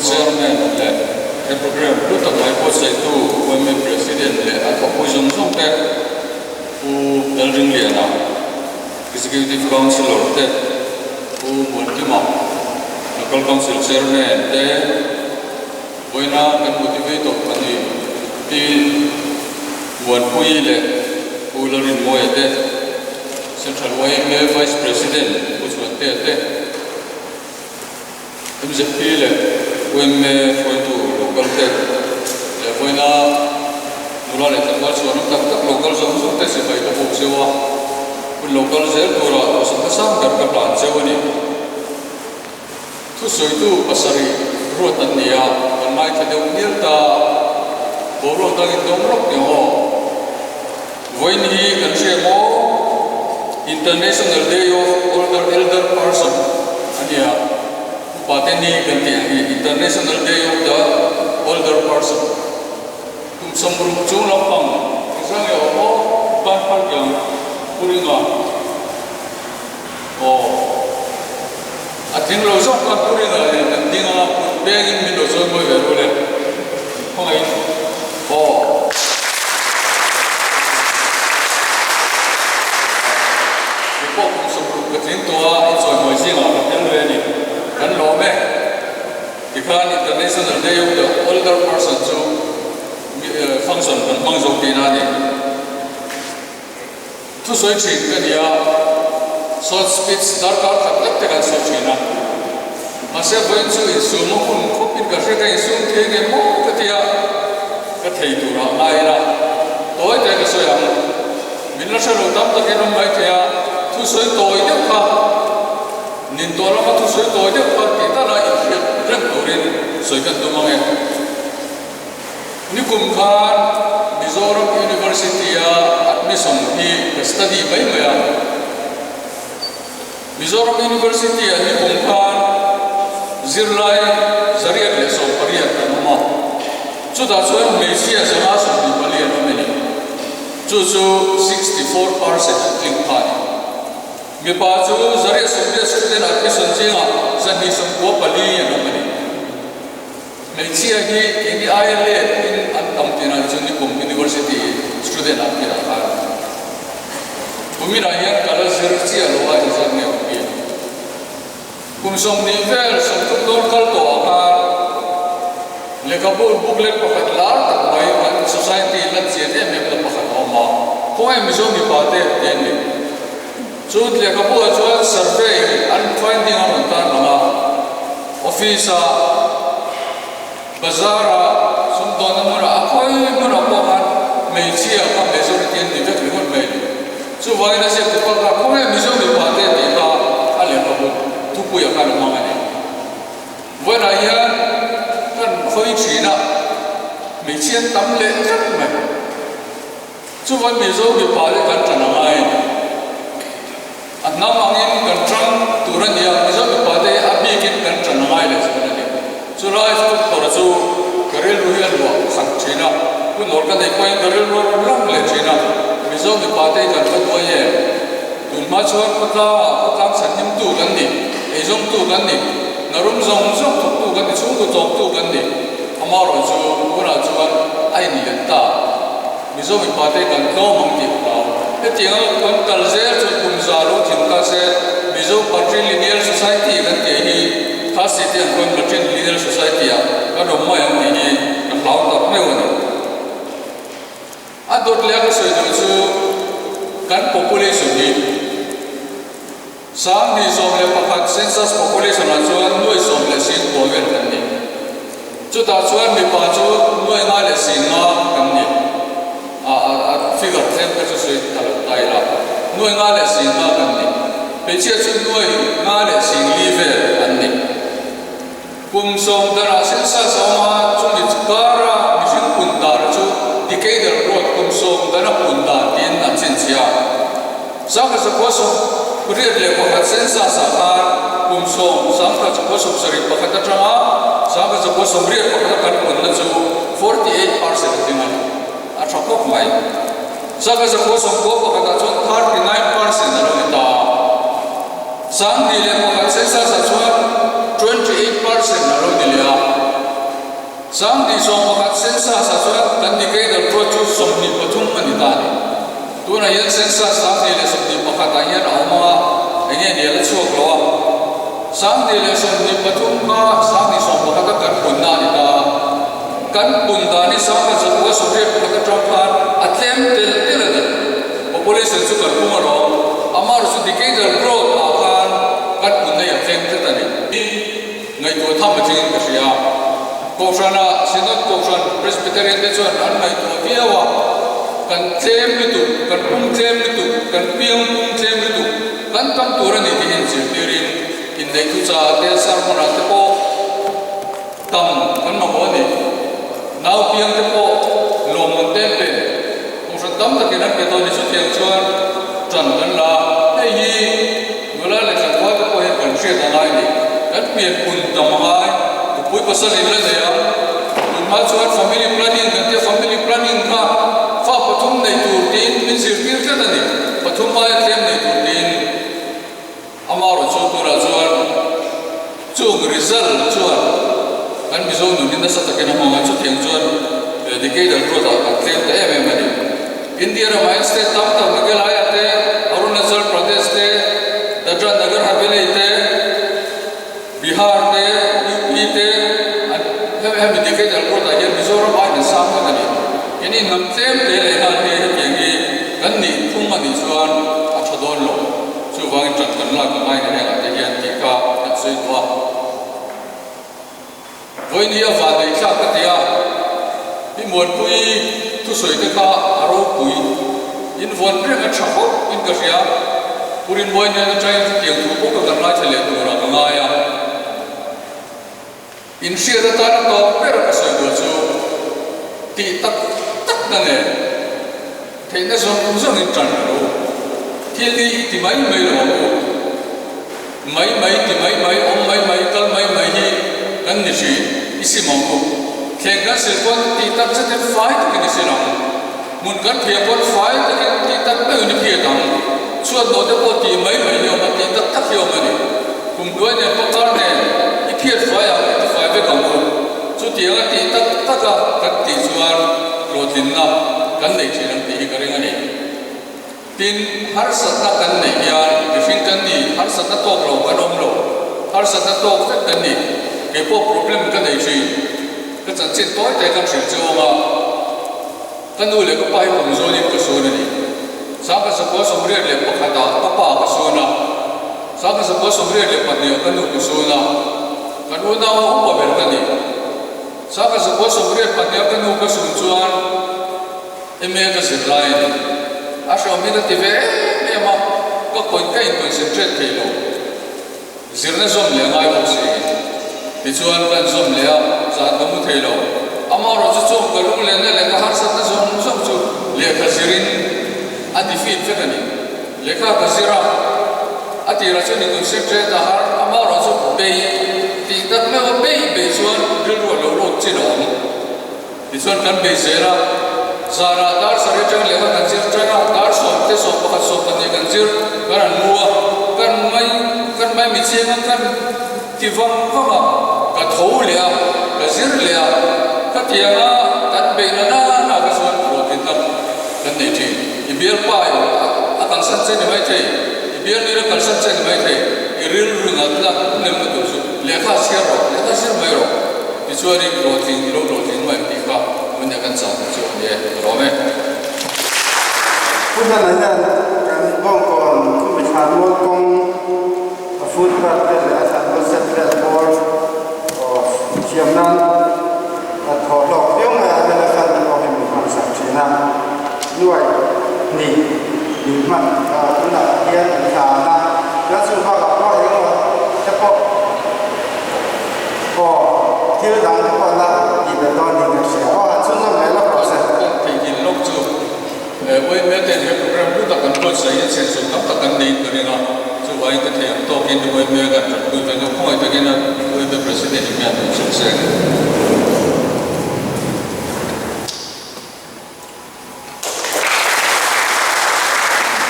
chairman le the program lu ta mai po sai tu women president le a ko jong jong te u dal ring le na executive councilor te u mon ki ma local council chairman te boina kan motivate ani ti mon pui le u lorin mo te central way vice president u te te MZP le when foi tu local te le foi na nula le tangal so no tak local so te se bai ko se wa kun local zel tora so ta sam dar ka plan se wani tu soi tu pasari rot an nia an mai ta de unir ta boro ta ki dom rok ne ho voi ni kan se mo International Day of Elder Person ania Pateni ganti International Day of the Older Person. Tum sambrum chung lampang isang yo o pan yang puringa. O ating lo sok kan puringa ganti nga begin min lo so mo vero le. Hongai o Ipo tum sambrum ganti toa enjoy mo singa kan le ni. Kan lo me ikan International Day of the Older Person so function kan function tina ni tu soi chin kan ya short speech darkar tak tak kan so china ase boin chu isu mo kun khopin ka se kai sum the ge mo ka tia ka thei tu ra mai ra toy te ka so ya min la sa lo tam ta ke no mai thia tu soi toy de ka nin to la tu soi to de pa ti ta la i rem to rin soi kan to mang ni kum khan Mizoram University ya admission hi study bai ma ya Mizoram University ya ni kum khan zirlai zariat le so pariat ka ma chu da so me sia sama so ni pali no me ni chu 64% king khan mi pa chu zare sumde student admission jinga zani sum ko pali no mani mai chia hi ini ILA in antam tina chuni kum university student apira ka kumira yan kala zir chia lo wa zan ne ki kum som ni ver som tu dor kal to ka le ka bol booklet pakhat lar tak mai an society lan che de me ka pakhat oma ko ai mi zo mi pa te den ni so le ka po chuan survey an finding an ta na office bazara sum don na ra khoi na ra po han mei chia ka majority ni ve thri hon mei so vai na se ko ka ko mi zo mi pa te ti ka ale ka bu tu pu ya ka ma ma ni voi na ya kan khoi chi na mei chia tam le tak mai so vai mi zo mi pa le kan ta na ai nam angin kantrang turan ya mizo pade abi kin kantrang ngai le sabana ni so life to torachu karel ruhian wa khan china ku nor ka dei point karel ro lam le china mizo pade kan ka to ye tun ma chuan pata patang sanim tu kan ni e jong tu kan ni narum jong jong tu kan ni chung ku jong tu kan ni amaro chu ura chuan ai ni ta mizo pade kan ko mang ti ta tiang kon kalzer chu kumzalo thingka se mizo patrilineal society kan ke hi khas tiang kon patrilineal society ya ka rom ma yang ni ka hlaw tak me woni a dot le ka soi do chu kan population ni sang ni som le pakhat census population a chuan noi som le sin ko vel kan ni chu ta chuan mi pa chu noi nga le sin nga kan ni figure thêm cái số thằng tài là nuôi ngã lệ sinh ngã gần đi, bây giờ chúng nuôi ngã lệ sinh live gần đi, cùng sống đó là sinh sản sống mà chúng mình cara mình sinh quân đàn chú decade road cùng sống đó là quân đàn tiền là chân chia, sáng cái số sống cái việc lệ của các sinh sản sản cùng sống sáng cái số sống sari của các trang á, sáng cái số sống việc của các quân là chú 48% tiếng Anh, à trong quốc mai Saka sa ko som ko pakata chuan 39% na lo ta sang ni le pakat sensa sa chuan 28% na lo dilia sang di som pakat sensa sa chuan kan ni ke dal pro chu som ni pathum ani ta ni tuna yan sensa sang ni le som ni pakat a hian awma enge ni la chuak lo sang ni le som ni pathum ma sang ni som pakat kan pun na ni ta kan pun da ni sang ka chu so re pakat tram khan atlem tel tel da population chu kan pum ro amar su di ke dal pro ta khan kan pun nei atlem te ta ni ngai to tham ching ka sia Koshana, Synod Koshan, Presbyterian Techuan, and my Tokiawa, can claim to, can pum claim to, can pium pum claim to, can come to run it in Silverin, in the Tusa, the Sarmona, the Po, Tam, and Mamoni. Now pium the Po, Lomon Temple, Koshan Tam the Kiran Catholic Chuan, Chandala, hey, Gula, let's have a poet and share the line. That be a Puntamai. Pui pasal ini saja. Macam family planning, nanti family planning ka, fa pathum nei turtin, min sirtir kita ni. Pathum mai klem nei turtin. Amar cutur ajuan, cung result cuan. Kan bisa nunin nasa tak kena mau cut yang cuan. Decade al pro tak klem tak mani. India ramai state tam tak Meghalaya te, Arunachal Pradesh te, Dadra Nagar Haveli te, Bihar te. Hemi decade al pro ta yan Mizoram ai sam ka ni yani nam tem te le han he yangi kan ni thum ani chuan a thodon lo chu wang chan kan la ka mai ne la te yan ti ka na sei wa voi ni a va dei kha ka tia bi mon pui tu soi te ka aro pui in von re ka thapo in ka ria purin moi ne na trai ti tu ko ka lai chale tu ra ka nga ya in share the time of Peracas, the Takane, Tennis of Uzon in Tanaro, till the my and Nishi, Isimongo, Kangas is one the Tapset fight in the Silam, Mungan Piapon fight against the Tapu Piatam, so not the body my but the Tapio money, Kumduan and Potarne. Piet fire the five gango. So the other Taka Kati Suar, Rotina, Kande Chiran, the Ikaringani. Tin Harsata Kande, the Finkandi, Harsata Tokro, Ganomlo, Harsata Tok, Kandi, a poor problem Kandachi. That's a chin toy taken Shilzoma. Kandu like a pipe of Zoni Kasuni. Saka suppose of really Pakata, Papa Kasuna. Saka suppose of really Padu Kasuna. Kanuna upa berkani. Saka sebuah sumber pakai kan upa suncuan, emega sirlain. Asal mina tive, memang kau kain concentrate kilo. Sirna som lengai bosi. Bicuan kan som lea saat kamu kilo. Amar roju som kalau lena leka har satu som tu leka sirin adifit fekani. Leka kasira ati racun concentrate har amar roju bay. Tidak mewah bay suan dulu lalu cilon, suan kan bay zera, zara dar sari jangan lewat kancir jangan dar som te som pakat som tanya kancir, kan mua, kan mai mician kan tivang fama, kat hau lea, kazir lea, kat tianga, kat bay nana naga suan protein kan neti, biar pai, akan santai ni mai teh, biar ni nak santai ni mai teh, iril rungat lah, nem tu. Lekha sir mairo bichuari protein mai pika munya kan sa chu ye rome punya nanya kan bongkon ku bicara kong food practice asal concept board of Chiamnan atau lok yang ada kan ko he mi kan sa china nuai ni mat kuna hian sa na la su ba ga ko he ko te ko Kira dah ada pala di dalam ni kerja. Oh, sunam mela proses. Pergi lok tu. Wei mete ni program tu takkan buat saya sensu takkan ni kerana tu wei kita yang tahu kita wei mega tu tu tu kau itu kena wei presiden ni ada sukses.